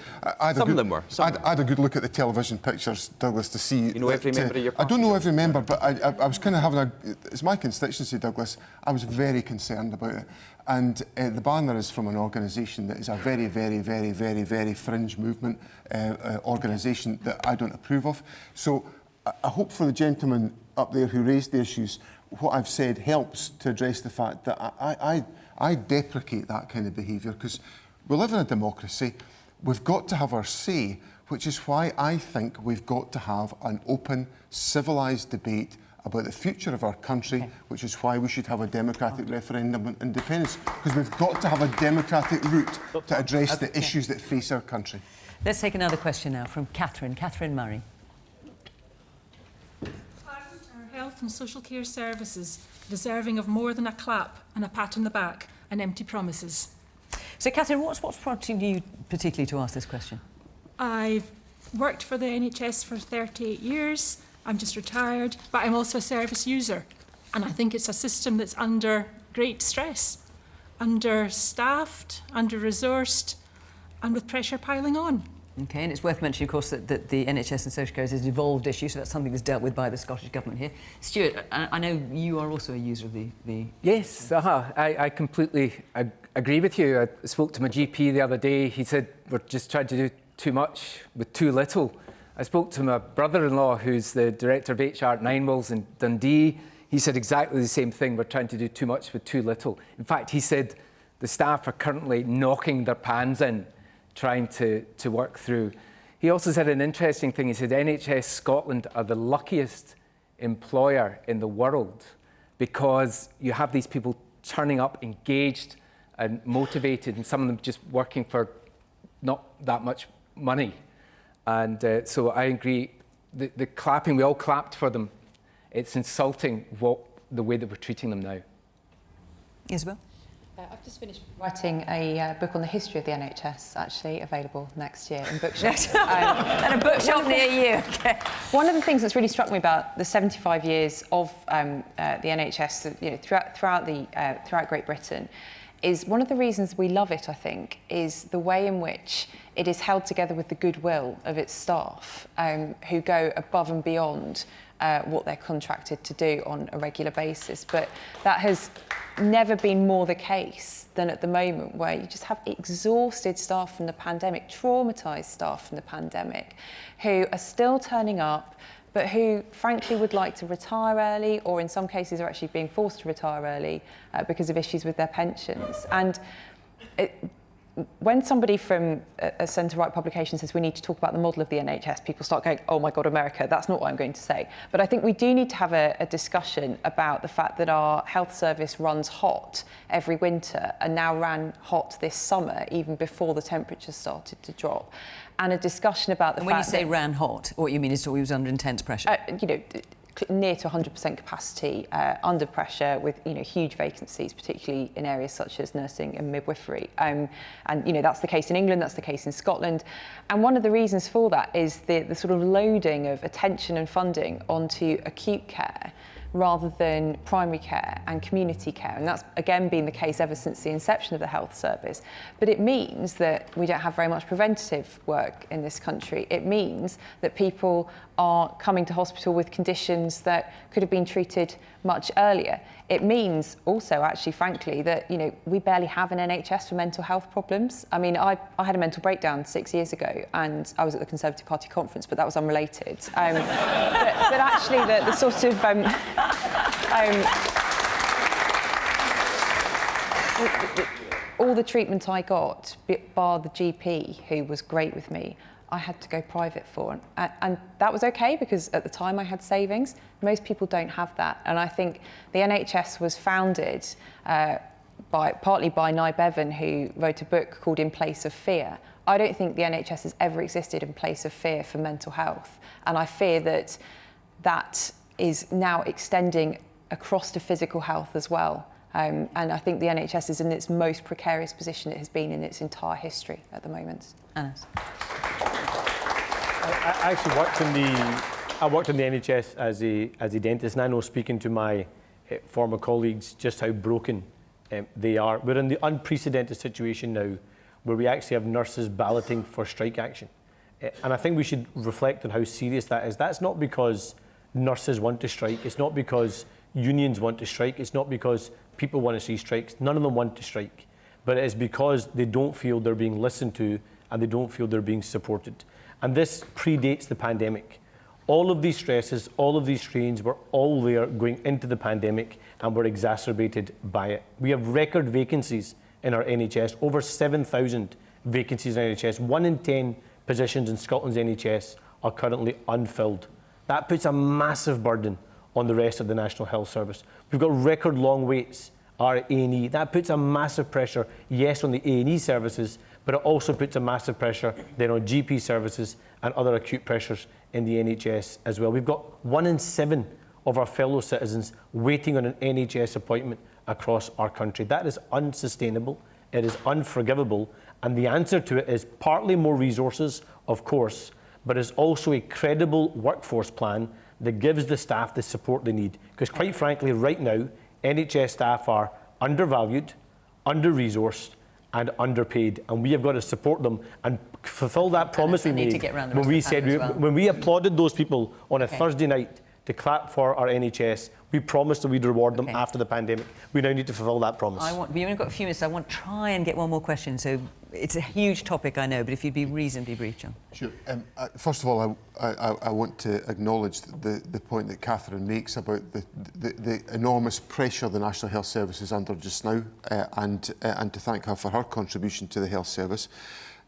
some of them were. I had a good look at the television pictures, Douglas, to see. You know every member of your party? I don't know every member, but I was kind of having it's my constituency, Douglas. I was very concerned about it. And the banner is from an organisation that is a very, very, very, very, very fringe movement organisation that I don't approve of. So I hope for the gentleman up there who raised the issues, what I've said helps to address the fact that I deprecate that kind of behaviour, because we live in a democracy. We've got to have our say, which is why I think we've got to have an open, civilised debate about the future of our country, which is why we should have a democratic referendum on independence, because we've got to have a democratic route to address the issues that face our country. Let's take another question now from Catherine Murray. Our health health and social care services deserving of more than a clap and a pat on the back and empty promises? So, Catherine, what's prompting you particularly to ask this question? I've worked for the NHS for 38 years. I'm just retired, but I'm also a service user. And I think it's a system that's under great stress, understaffed, under-resourced, and with pressure piling on. OK, and it's worth mentioning, of course, that the NHS and social care is a devolved issue, so that's something that's dealt with by the Scottish Government here. Stuart, I know you are also a user of the... Yes, I completely agree with you. I spoke to my GP the other day. He said we're just trying to do too much with too little. I spoke to my brother-in-law, who's the director of HR at Ninewells in Dundee. He said exactly the same thing. We're trying to do too much with too little. In fact, he said the staff are currently knocking their pans in, trying to work through. He also said an interesting thing. He said NHS Scotland are the luckiest employer in the world because you have these people turning up engaged and motivated, and some of them just working for not that much money. And so I agree, the clapping, we all clapped for them. It's insulting the way that we're treating them now. Isabel? I've just finished writing a book on the history of the NHS, actually available next year in bookshops. And a bookshop near you. Okay. One of the things that's really struck me about the 75 years of the NHS, you know, throughout Great Britain, is one of the reasons we love it, I think, is the way in which it is held together with the goodwill of its staff, who go above and beyond what they're contracted to do on a regular basis. But that has never been more the case than at the moment, where you just have exhausted staff from the pandemic, traumatised staff from the pandemic, who are still turning up, but who frankly would like to retire early, or in some cases are actually being forced to retire early because of issues with their pensions. And when somebody from a centre-right publication says we need to talk about the model of the NHS, people start going, oh my God, America, that's not what I'm going to say. But I think we do need to have a discussion about the fact that our health service runs hot every winter and now ran hot this summer, even before the temperatures started to drop. And a discussion about the fact that... when you say ran hot, what you mean is that we was under intense pressure? You know, near to 100% capacity, under pressure with, you know, huge vacancies, particularly in areas such as nursing and midwifery. And, you know, that's the case in England, that's the case in Scotland. And one of the reasons for that is the sort of loading of attention and funding onto acute care rather than primary care and community care. And that's, again, been the case ever since the inception of the health service. But it means that we don't have very much preventative work in this country. It means that people are coming to hospital with conditions that could have been treated much earlier. It means also, actually, frankly, that, you know, we barely have an NHS for mental health problems. I mean, I had a mental breakdown 6 years ago, and I was at the Conservative Party conference, but that was unrelated. But actually, the sort of all the treatment I got, bar the GP, who was great with me, I had to go private for. And that was okay, because at the time I had savings. Most people don't have that. And I think the NHS was founded partly by Nye Bevan, who wrote a book called In Place of Fear. I don't think the NHS has ever existed in place of fear for mental health. And I fear that that is now extending across to physical health as well. And I think the NHS is in its most precarious position it has been in its entire history at the moment. Anas. I actually worked in the NHS as a dentist, and I know, speaking to my former colleagues, just how broken they are. We're in the unprecedented situation now where we actually have nurses balloting for strike action. And I think we should reflect on how serious that is. That's not because nurses want to strike. It's not because unions want to strike. It's not because people want to see strikes. None of them want to strike. But it is because they don't feel they're being listened to and they don't feel they're being supported. And this predates the pandemic. All of these stresses, all of these strains were all there going into the pandemic and were exacerbated by it. We have record vacancies in our NHS, over 7,000 vacancies in NHS. 1 in 10 positions in Scotland's NHS are currently unfilled. That puts a massive burden on the rest of the National Health Service. We've got record long waits, our A&E. That puts a massive pressure, yes, on the A&E services, but it also puts a massive pressure then on GP services and other acute pressures in the NHS as well. We've got 1 in 7 of our fellow citizens waiting on an NHS appointment across our country. That is unsustainable, it is unforgivable, and the answer to it is partly more resources, of course, but is also a credible workforce plan that gives the staff the support they need. Because quite frankly, right now, NHS staff are undervalued, under-resourced, and underpaid, and we have got to support them and fulfil that promise we made when we applauded those people on a Thursday night to clap for our NHS. We promised that we'd reward them after the pandemic. We now need to fulfil that promise. We've only got a few minutes. I want to try and get one more question. So it's a huge topic, I know, but if you'd be reasonably brief, John. Sure. First of all, I want to acknowledge the point that Catherine makes about the enormous pressure the National Health Service is under just now, and to thank her for her contribution to the health service.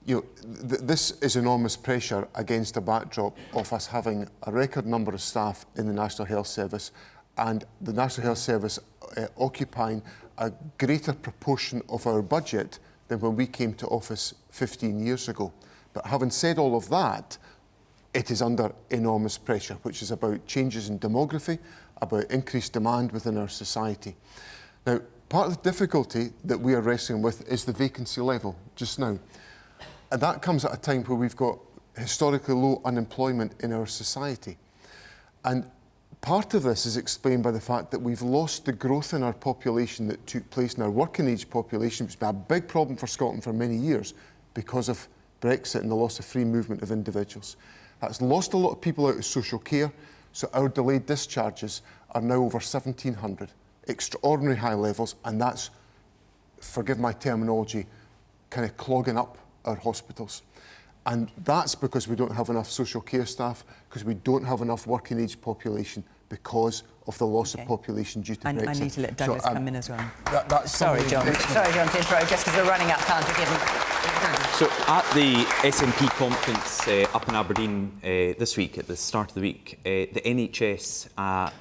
You know, this is enormous pressure against a backdrop of us having a record number of staff in the National Health Service, and the National Health Service occupying a greater proportion of our budget than when we came to office 15 years ago. But having said all of that, it is under enormous pressure, which is about changes in demography, about increased demand within our society. Now, part of the difficulty that we are wrestling with is the vacancy level just now. And that comes at a time where we've got historically low unemployment in our society. And part of this is explained by the fact that we've lost the growth in our population that took place in our working age population, which has been a big problem for Scotland for many years because of Brexit and the loss of free movement of individuals. That's lost a lot of people out of social care, so our delayed discharges are now over 1,700, extraordinary high levels, and that's, forgive my terminology, kind of clogging up our hospitals. And that's because we don't have enough social care staff, because we don't have enough working age population because of the loss of population due to Brexit. I need to let Douglas come in as well. Sorry, John. Sorry, John, to interrupt, just because we're running out of time to give him. So at the SNP conference up in Aberdeen this week, at the start of the week, the NHS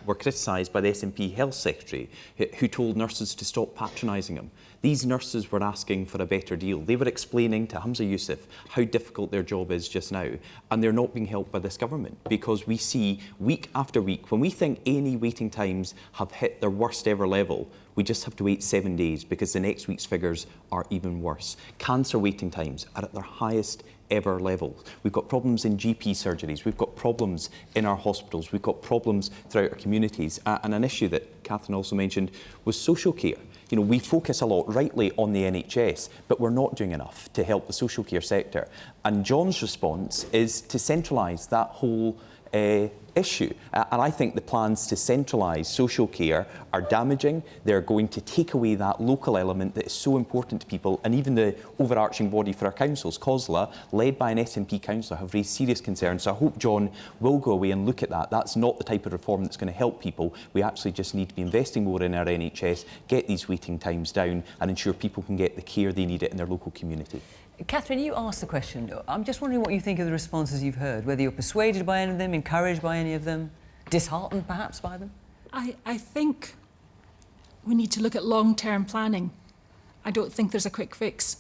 were criticised by the SNP Health Secretary, who told nurses to stop patronising them. These nurses were asking for a better deal. They were explaining to Hamza Yousaf how difficult their job is just now, and they're not being helped by this government, because we see week after week, when we think A&E waiting times have hit their worst ever level, we just have to wait 7 days because the next week's figures are even worse. Cancer waiting times are at their highest ever level. We've got problems in GP surgeries, we've got problems in our hospitals, we've got problems throughout our communities, and an issue that Catherine also mentioned was social care. You know, we focus a lot, rightly, on the NHS, but we're not doing enough to help the social care sector. And John's response is to centralise that whole issue. And I think the plans to centralise social care are damaging. They're going to take away that local element that is so important to people, and even the overarching body for our councils, COSLA, led by an SNP councillor, have raised serious concerns. So I hope John will go away and look at that. That's not the type of reform that's going to help people. We actually just need to be investing more in our NHS, get these waiting times down, and ensure people can get the care they need in their local community. Catherine, you asked the question. I'm just wondering what you think of the responses you've heard, whether you're persuaded by any of them, encouraged by any of them, disheartened perhaps by them? I think we need to look at long-term planning. I don't think there's a quick fix.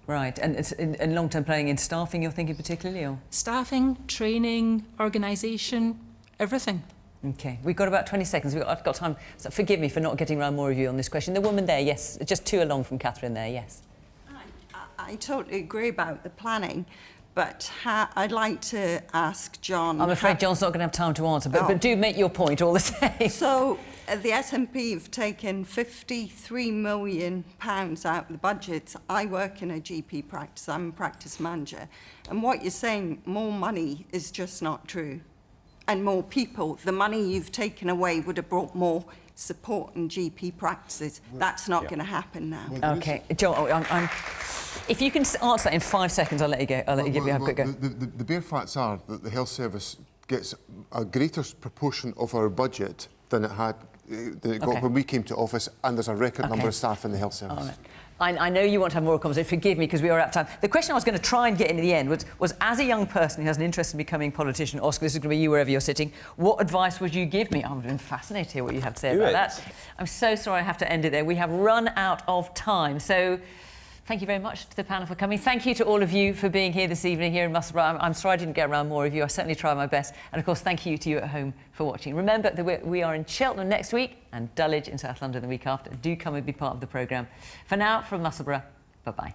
Right, and it's in long-term planning in staffing you're thinking particularly? Or? Staffing, training, organisation, everything. OK, we've got about 20 seconds. I've got time. So forgive me for not getting around more of you on this question. The woman there, yes, just two along from Catherine there, yes. I totally agree about the planning, but I'd like to ask John... I'm afraid John's not going to have time to answer, but do make your point all the same. So, the SNP have taken £53 million out of the budget. I work in a GP practice, I'm a practice manager, and what you're saying, more money, is just not true. And more people, the money you've taken away would have brought more support in GP practices. That's not going to happen now. OK, John, if you can answer that in 5 seconds, I'll let you go. I'll let you give you a quick go. The bare facts are that the health service gets a greater proportion of our budget than it had got when we came to office, and there's a record number of staff in the health service. All right. I know you want to have more conversation. Forgive me, because we are out of time. The question I was going to try and get in at the end was as a young person who has an interest in becoming a politician, Oscar, this is going to be you wherever you're sitting, what advice would you give me? I would have been fascinated to hear what you have to say about that. I'm so sorry I have to end it there. We have run out of time. So Thank you very much to the panel for coming. Thank you to all of you for being here this evening here in Musselburgh. I'm sorry I didn't get around more of you. I certainly tried my best. And, of course, thank you to you at home for watching. Remember that we are in Cheltenham next week and Dulwich in South London the week after. Do come and be part of the programme. For now, from Musselburgh, bye-bye.